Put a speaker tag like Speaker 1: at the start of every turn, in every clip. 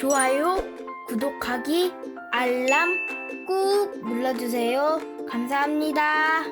Speaker 1: 좋아요, 구독하기, 알람 꾹 눌러주세요. 감사합니다.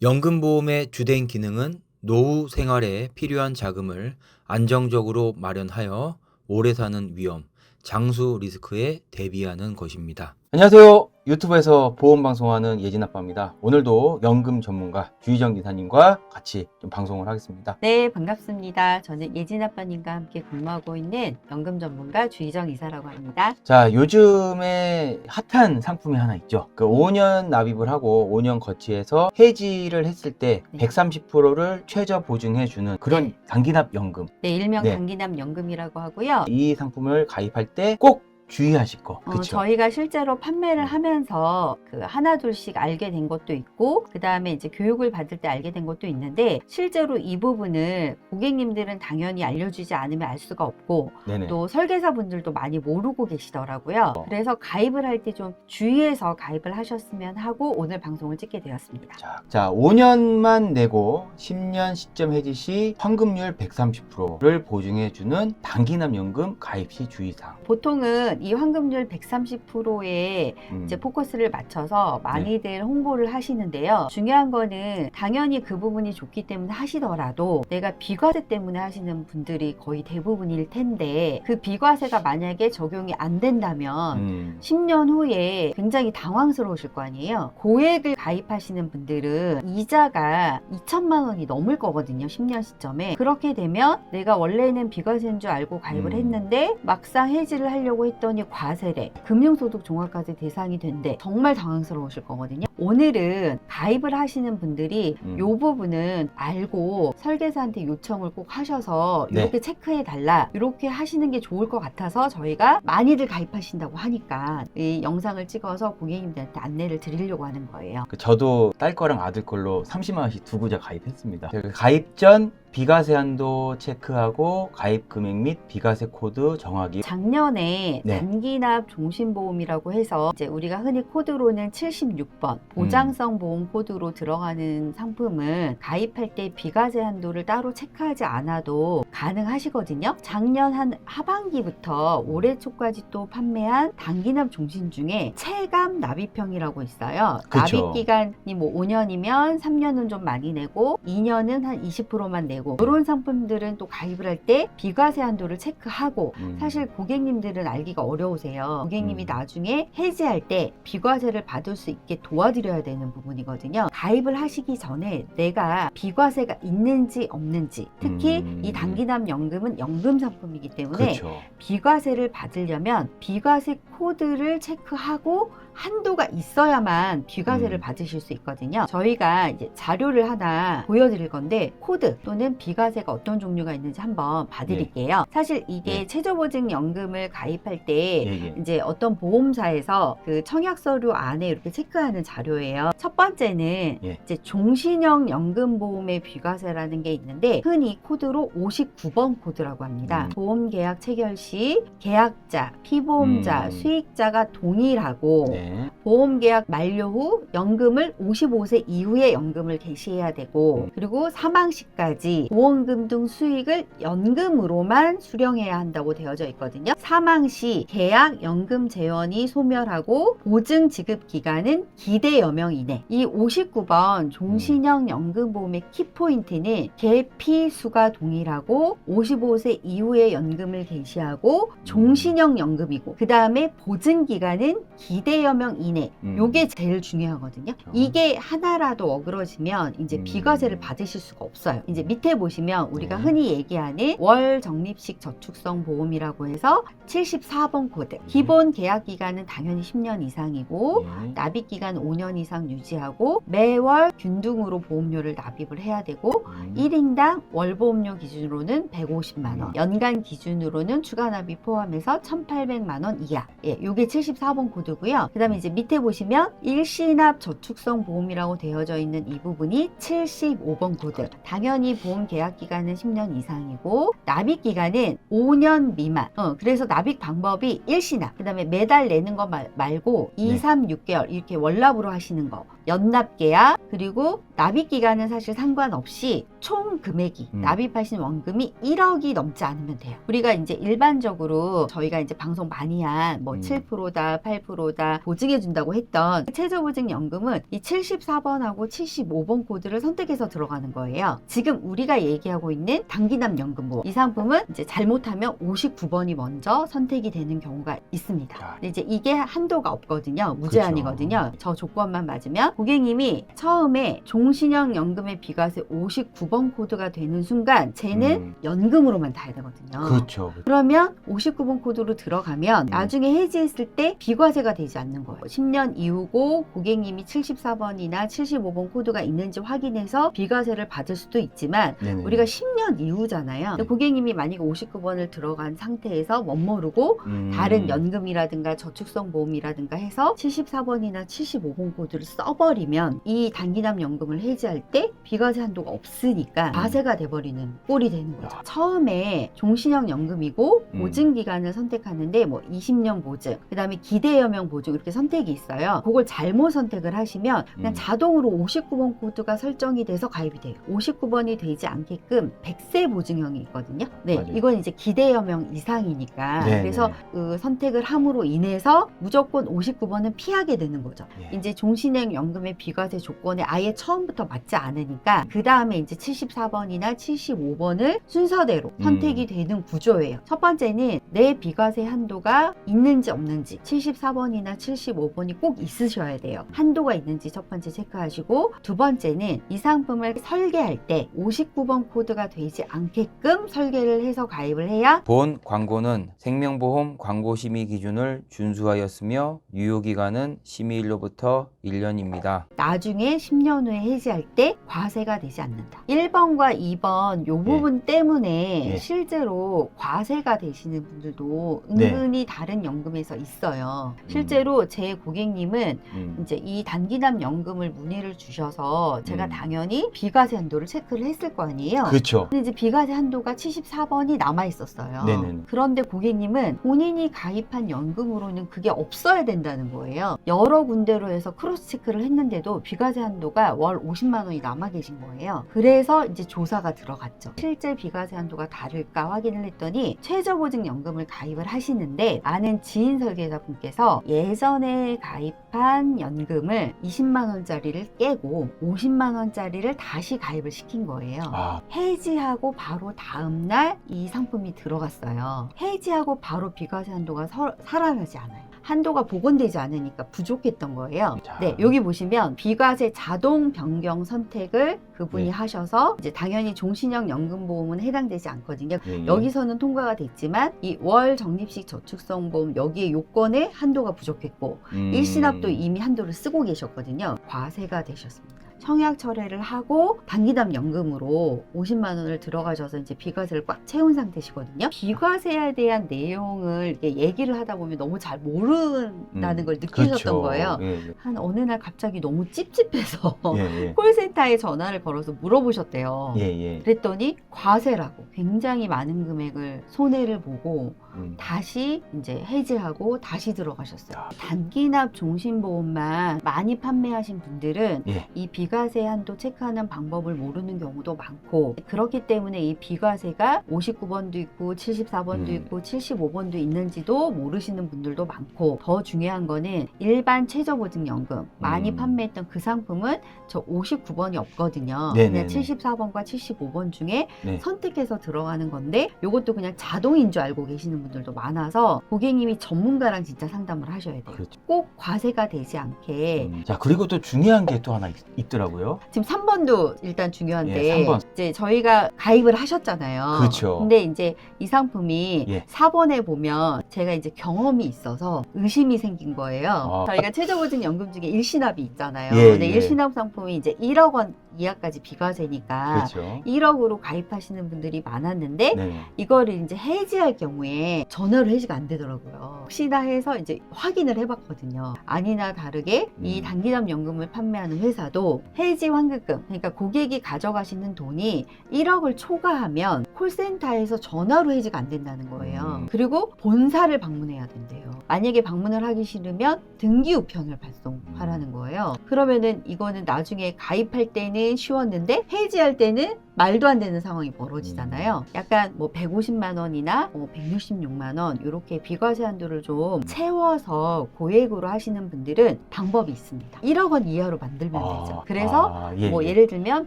Speaker 2: 연금보험의 주된 기능은 노후 생활에 필요한 자금을 안정적으로 마련하여 오래 사는 위험, 장수 리스크에 대비하는 것입니다.
Speaker 3: 안녕하세요. 유튜브에서 보험 방송하는 예진 아빠입니다. 오늘도 연금 전문가 주희정 기사님과 같이 좀 방송을 하겠습니다.
Speaker 4: 네, 반갑습니다. 저는 예진 아빠님과 함께 근무하고 있는 연금 전문가 주희정 이사라고 합니다.
Speaker 3: 자, 요즘에 핫한 상품이 하나 있죠. 그 5년 납입을 하고 5년 거치해서 해지를 했을 때
Speaker 4: 네.
Speaker 3: 130%를 최저 보증해주는 그런
Speaker 4: 네.
Speaker 3: 단기납 연금.
Speaker 4: 네, 일명
Speaker 3: 네.
Speaker 4: 단기납 연금이라고 하고요.
Speaker 3: 이 상품을 가입할 때 꼭 주의하실 거. 그렇죠?
Speaker 4: 저희가 실제로 판매를 하면서 그 하나 둘씩 알게 된 것도 있고, 그 다음에 이제 교육을 받을 때 알게 된 것도 있는데, 실제로 이 부분을 고객님들은 당연히 알려주지 않으면 알 수가 없고,
Speaker 3: 네네.
Speaker 4: 또 설계사분들도 많이 모르고 계시더라고요. 그래서 가입을 할 때 좀 주의해서 가입을 하셨으면 하고 오늘 방송을 찍게 되었습니다.
Speaker 3: 자, 5년만 내고 10년 시점 해지 시 환급률 130%를 보증해주는 단기납 연금 가입 시 주의사항.
Speaker 4: 보통은 이 환급률 130%에 이제 포커스를 맞춰서 많이들 홍보를 하시는데요. 중요한 거는 당연히 그 부분이 좋기 때문에 하시더라도 내가 비과세 때문에 하시는 분들이 거의 대부분일 텐데, 그 비과세가 만약에 적용이 안 된다면 10년 후에 굉장히 당황스러우실 거 아니에요. 고액을 가입하시는 분들은 이자가 2천만 원이 넘을 거거든요. 10년 시점에. 그렇게 되면 내가 원래는 비과세인 줄 알고 가입을 했는데 막상 해지를 하려고 했더니 과세래, 금융소득 종합과세 대상이 된대. 정말 당황스러우실 거거든요. 오늘은 가입을 하시는 분들이 이 부분은 알고 설계사한테 요청을 꼭 하셔서
Speaker 3: 네.
Speaker 4: 이렇게 체크해 달라, 이렇게 하시는 게 좋을 것 같아서 저희가 많이들 가입하신다고 하니까 이 영상을 찍어서 고객님들한테 안내를 드리려고 하는 거예요.
Speaker 3: 저도 딸 거랑 아들 걸로 30만 원씩 두고 가입했습니다. 가입 전 비과세 한도 체크하고 가입 금액 및 비과세 코드 정하기.
Speaker 4: 작년에
Speaker 3: 네.
Speaker 4: 단기납 종신보험이라고 해서 이제 우리가 흔히 코드로는 76번 보장성 보험 코드로 들어가는 상품은 가입할 때 비과세 한도를 따로 체크하지 않아도 가능하시거든요. 작년 한 하반기부터 올해 초까지 또 판매한 단기납 종신 중에 체감 납입형이라고 있어요.
Speaker 3: 그쵸.
Speaker 4: 납입 기간이 뭐 5년이면 3년은 좀 많이 내고 2년은 한 20%만 내고, 이런 상품들은 또 가입을 할 때 비과세 한도를 체크하고, 사실 고객님들은 알기가 어려우세요. 고객님이 나중에 해지할 때 비과세를 받을 수 있게 도와드려야 되는 부분이거든요. 가입을 하시기 전에 내가 비과세가 있는지 없는지, 특히 이 단기납 연금은 연금 상품이기 때문에
Speaker 3: 그렇죠.
Speaker 4: 비과세를 받으려면 비과세 코드를 체크하고 한도가 있어야만 비과세를 받으실 수 있거든요. 저희가 이제 자료를 하나 보여드릴 건데, 코드 또는 비과세가 어떤 종류가 있는지 한번 봐드릴게요. 사실 이게 최저보증연금을 가입할 때 이제 어떤 보험사에서 그 청약 서류 안에 이렇게 체크하는 자료예요. 첫 번째는 이제 종신형 연금보험의 비과세라는 게 있는데, 흔히 코드로 59번 코드라고 합니다. 보험계약 체결 시 계약자, 피보험자, 수익자가 동일하고 보험계약 만료 후 연금을 55세 이후에 연금을 개시해야 되고, 그리고 사망 시까지 보험금 등 수익을 연금으로만 수령해야 한다고 되어져 있거든요. 사망 시 계약 연금 재원이 소멸하고 보증 지급 기간은 기대여명 이내. 이 59번 종신형 연금보험의 키포인트는 계피 수가 동일하고 55세 이후에 연금을 개시하고 종신형 연금이고, 그 다음에 보증 기간은 기대여명 이내. 요게 제일 중요하거든요. 이게 하나라도 어그러지면 이제 비과세를 받으실 수가 없어요. 이제 밑에 보시면 우리가 흔히 얘기하는 월 적립식 저축성 보험이라고 해서 74번 코드. 기본 계약 기간은 당연히 10년 이상이고 납입 기간 5년 이상 유지하고 매월 균등으로 보험료를 납입을 해야 되고 1인당 월 보험료 기준으로는 150만 원, 연간 기준으로는 추가 납입 포함해서 1,800만 원 이하. 요게 74번 코드고요. 그다음에 이제 밑에 보시면 일시납 저축성 보험이라고 되어져 있는 이 부분이 75번 코드. 당연히 보험 계약 기간은 10년 이상이고 납입 기간은 5년 미만. 그래서 납입 방법이 일시납, 그 다음에 매달 내는 거 말고 2, 3, 6개월 이렇게 월납으로 하시는 거, 연납 계약, 그리고 납입 기간은 사실 상관없이 총 금액이 납입하신 원금이 1억이 넘지 않으면 돼요. 우리가 이제 일반적으로 저희가 이제 방송 많이 한 뭐 7%다, 8%다 보증해 준다고 했던 최저보증연금은 이 74번하고 75번 코드를 선택해서 들어가는 거예요. 지금 우리가 얘기하고 있는 단기납연금보험 이 상품은 이제 잘못하면 59번이 먼저 선택이 되는 경우가 있습니다. 근데 이제 이게 한도가 없거든요. 무제한이거든요. 저 조건만 맞으면 고객님이 처음에 종신형 연금의 비과세 59번 코드가 되는 순간 쟤는 연금으로만 타야 되거든요.
Speaker 3: 그렇죠.
Speaker 4: 그러면 59번 코드로 들어가면 나중에 해지했을 때 비과세가 되지 않는 거예요. 10년 이후고 고객님이 74번이나 75번 코드가 있는지 확인해서 비과세를 받을 수도 있지만
Speaker 3: 네네.
Speaker 4: 우리가 10년 이후잖아요. 근데 고객님이 만약에 59번을 들어간 상태에서 멋모르고 다른 연금이라든가 저축성 보험이라든가 해서 74번이나 75번 코드를 써버리면 이 단기납 연금을 해지할 때 비과세 한도가 없으니까 과세가 돼버리는 꼴이 되는 거죠. 처음에 종신형 연금이고 보증기간을 선택하는데 뭐 20년 보증, 그 다음에 기대여명 보증 이렇게 선택이 있어요. 그걸 잘못 선택을 하시면 그냥 자동으로 59번 코드가 설정이 돼서 가입이 돼요. 59번이 되지 않게끔 100세 보증형이 있거든요. 네,
Speaker 3: 맞아요.
Speaker 4: 이건 이제 기대여명 이상이니까
Speaker 3: 네,
Speaker 4: 그래서
Speaker 3: 네.
Speaker 4: 그 선택을 함으로 인해서 무조건 59번은 피하게 되는 거죠.
Speaker 3: 예.
Speaker 4: 이제 종신형 연금의 비과세 조건에 아예 처음부터 맞지 않으니까 그 다음에 이제 74번이나 75번을 순서대로 선택이 되는 구조예요. 첫 번째는 내 비과세 한도가 있는지 없는지 74번이나 75번이 꼭 있으셔야 돼요. 한도가 있는지 첫 번째 체크하시고 두 번째는 이 상품을 설계할 때 59번 코드가 되지 않게끔 설계를 해서 가입을 해야
Speaker 2: 본 광고는 생명보험 광고 심의 기준을 준수하였으며 유효기간은 심의일로부터 1년입니다.
Speaker 4: 나중에 10년 후에 해지할 때 과세가 되지 않는다. 1번과 2번 요 부분 때문에
Speaker 3: 예.
Speaker 4: 실제로 과세가 되시는 분들도
Speaker 3: 네.
Speaker 4: 은근히 다른 연금에서 있어요. 실제로 제 고객님은 이제 이 단기납 연금을 문의를 주셔서 제가 당연히 비과세 한도를 체크를 했을 거 아니에요.
Speaker 3: 그렇죠.
Speaker 4: 근데 이제 비과세 한도가 74번이 남아 있었어요.
Speaker 3: 네네.
Speaker 4: 그런데 고객님은 본인이 가입한 연금으로는 그게 없어야 된다는 거예요. 여러 군데로 해서 크로스 체크를 했는데도 비과세 한도가 월 50만 원이 남아 계신 거예요. 그래서 이제 조사가 들어갔죠. 실제 비과세 한도가 다를까 확인을 했더니 최저보증연금을 가입을 하시는데 아는 지인 설계사 분께서 예전에 가입한 연금을 20만 원짜리를 깨고 50만 원짜리를 다시 가입을 시킨 거예요.
Speaker 3: 아,
Speaker 4: 해지하고 바로 다음날 이 상품이 들어갔어요. 해지하고 바로 비과세 한도가 살아나지 않아요. 한도가 복원되지 않으니까 부족했던 거예요.
Speaker 3: 자.
Speaker 4: 네, 여기 보시면 비과세 자동 변경 선택을 그분이
Speaker 3: 네.
Speaker 4: 하셔서 이제 당연히 종신형 연금보험은 해당되지 않거든요.
Speaker 3: 예.
Speaker 4: 여기서는 통과가 됐지만 이 월 적립식 저축성 보험 여기에 요건에 한도가 부족했고 일시납도 이미 한도를 쓰고 계셨거든요. 과세가 되셨습니다. 청약 철회를 하고 단기납 연금으로 50만 원을 들어가셔서 이제 비과세를 꽉 채운 상태시거든요. 비과세에 대한 내용을 이렇게 얘기를 하다 보면 너무 잘 모른다는 걸 느끼셨던
Speaker 3: 그렇죠.
Speaker 4: 거예요.
Speaker 3: 예, 예.
Speaker 4: 한 어느 날 갑자기 너무 찝찝해서
Speaker 3: 예, 예.
Speaker 4: 콜센터에 전화를 걸어서 물어보셨대요.
Speaker 3: 예, 예.
Speaker 4: 그랬더니 과세라고 굉장히 많은 금액을 손해를 보고 다시 이제 해지하고 다시 들어가셨어요. 단기납 종신보험만 많이 판매하신 분들은
Speaker 3: 예.
Speaker 4: 이 비과세 한도 체크하는 방법을 모르는 경우도 많고 그렇기 때문에 이 비과세가 59번도 있고 74번도 있고 75번도 있는지도 모르시는 분들도 많고 더 중요한 거는 일반 최저보증연금 많이 판매했던 그 상품은 저 59번이 없거든요.
Speaker 3: 네네네.
Speaker 4: 그냥 74번과 75번 중에
Speaker 3: 네.
Speaker 4: 선택해서 들어가는 건데 이것도 그냥 자동인 줄 알고 계시는 분들도 많아서 고객님이 전문가랑 진짜 상담을 하셔야 돼요.
Speaker 3: 그렇죠.
Speaker 4: 꼭 과세가 되지 않게
Speaker 3: 자, 그리고 또 중요한 게 또 하나 있더라고요.
Speaker 4: 지금 3번도 일단 중요한데
Speaker 3: 예, 3번.
Speaker 4: 이제 저희가 가입을 하셨잖아요.
Speaker 3: 그렇죠.
Speaker 4: 근데 이제 이 상품이
Speaker 3: 예.
Speaker 4: 4번에 보면 제가 이제 경험이 있어서 의심이 생긴 거예요. 저희가 최저보증연금 중에 일시납이 있잖아요.
Speaker 3: 예,
Speaker 4: 근데
Speaker 3: 예.
Speaker 4: 일시납 상품이 이제 1억 원 이하까지 비과세니까
Speaker 3: 그렇죠.
Speaker 4: 1억으로 가입하시는 분들이 많았는데
Speaker 3: 네.
Speaker 4: 이거를 이제 해지할 경우에 전화로 해지가 안 되더라고요. 혹시나 해서 이제 확인을 해봤거든요. 아니나 다르게 이 단기납 연금을 판매하는 회사도 해지 환급금, 그러니까 고객이 가져가시는 돈이 1억을 초과하면 콜센터에서 전화로 해지가 안 된다는 거예요. 그리고 본사를 방문해야 된대요. 만약에 방문을 하기 싫으면 등기 우편을 발송하라는 거예요. 그러면은 이거는 나중에 가입할 때는 쉬웠는데 해지할 때는 말도 안 되는 상황이 벌어지잖아요. 약간 뭐 150만 원이나 뭐 166만 원 이렇게 비과세 한도를 좀 채워서 고액으로 하시는 분들은 방법이 있습니다. 1억 원 이하로 만들면 되죠. 그래서 뭐 예를 들면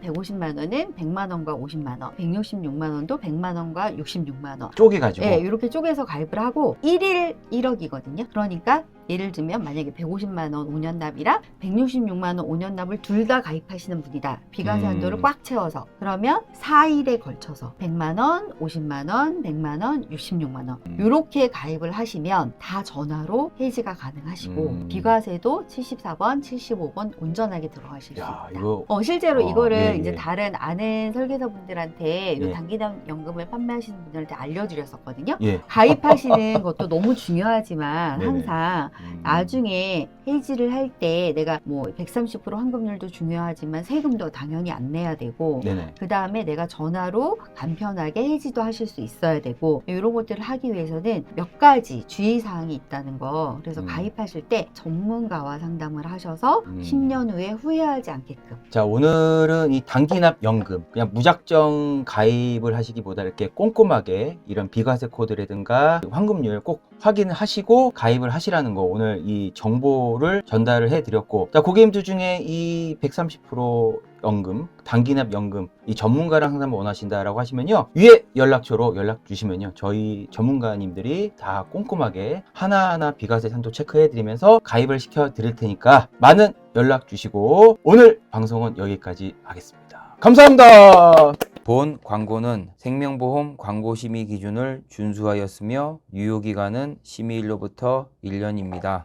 Speaker 4: 150만 원은 100만 원과 50만 원, 166만 원도 100만 원과 66만 원.
Speaker 3: 쪼개가지고.
Speaker 4: 네, 이렇게 쪼개서 가입을 하고 1일 1억이거든요. 그러니까 예를 들면 만약에 150만 원 5년 납이랑 166만 원 5년 납을 둘 다 가입하시는 분이다. 비과세 한도를 꽉 채워서. 그러면 4일에 걸쳐서 100만 원, 50만 원, 100만 원, 66만 원. 이렇게 가입을 하시면 다 전화로 해지가 가능하시고 비과세도 74번, 75번 온전하게 들어가실 수 있다.
Speaker 3: 이거
Speaker 4: 실제로 이거를
Speaker 3: 예,
Speaker 4: 이제
Speaker 3: 예.
Speaker 4: 다른 아는 설계사분들한테 이
Speaker 3: 예.
Speaker 4: 단기납 연금을 판매하시는 분들한테 알려드렸었거든요.
Speaker 3: 예.
Speaker 4: 가입하시는 것도 너무 중요하지만
Speaker 3: 네네.
Speaker 4: 항상 나중에 해지를 할 때 내가 뭐 130% 환급률도 중요하지만 세금도 당연히 안 내야 되고
Speaker 3: 네네.
Speaker 4: 그 다음에 내가 전화로 간편하게 해지도 하실 수 있어야 되고 이런 것들을 하기 위해서는 몇 가지 주의사항이 있다는 거. 그래서 가입하실 때 전문가와 상담을 하셔서 10년 후에 후회하지 않게끔.
Speaker 3: 자, 오늘은 이 단기납 연금 그냥 무작정 가입을 하시기보다 이렇게 꼼꼼하게 이런 비과세 코드라든가 환급률 꼭 확인을 하시고 가입을 하시라는 거 오늘 이 정보를 전달을 해드렸고, 자, 고객님들 중에 이 130% 연금, 단기납 연금 이 전문가랑 상담을 원하신다라고 하시면요, 위에 연락처로 연락 주시면요, 저희 전문가님들이 다 꼼꼼하게 하나하나 비과세 한도 체크해 드리면서 가입을 시켜 드릴 테니까 많은 연락 주시고, 오늘 방송은 여기까지 하겠습니다. 감사합니다.
Speaker 2: 본 광고는 생명보험 광고심의 기준을 준수하였으며 유효기간은 심의일로부터 1년입니다.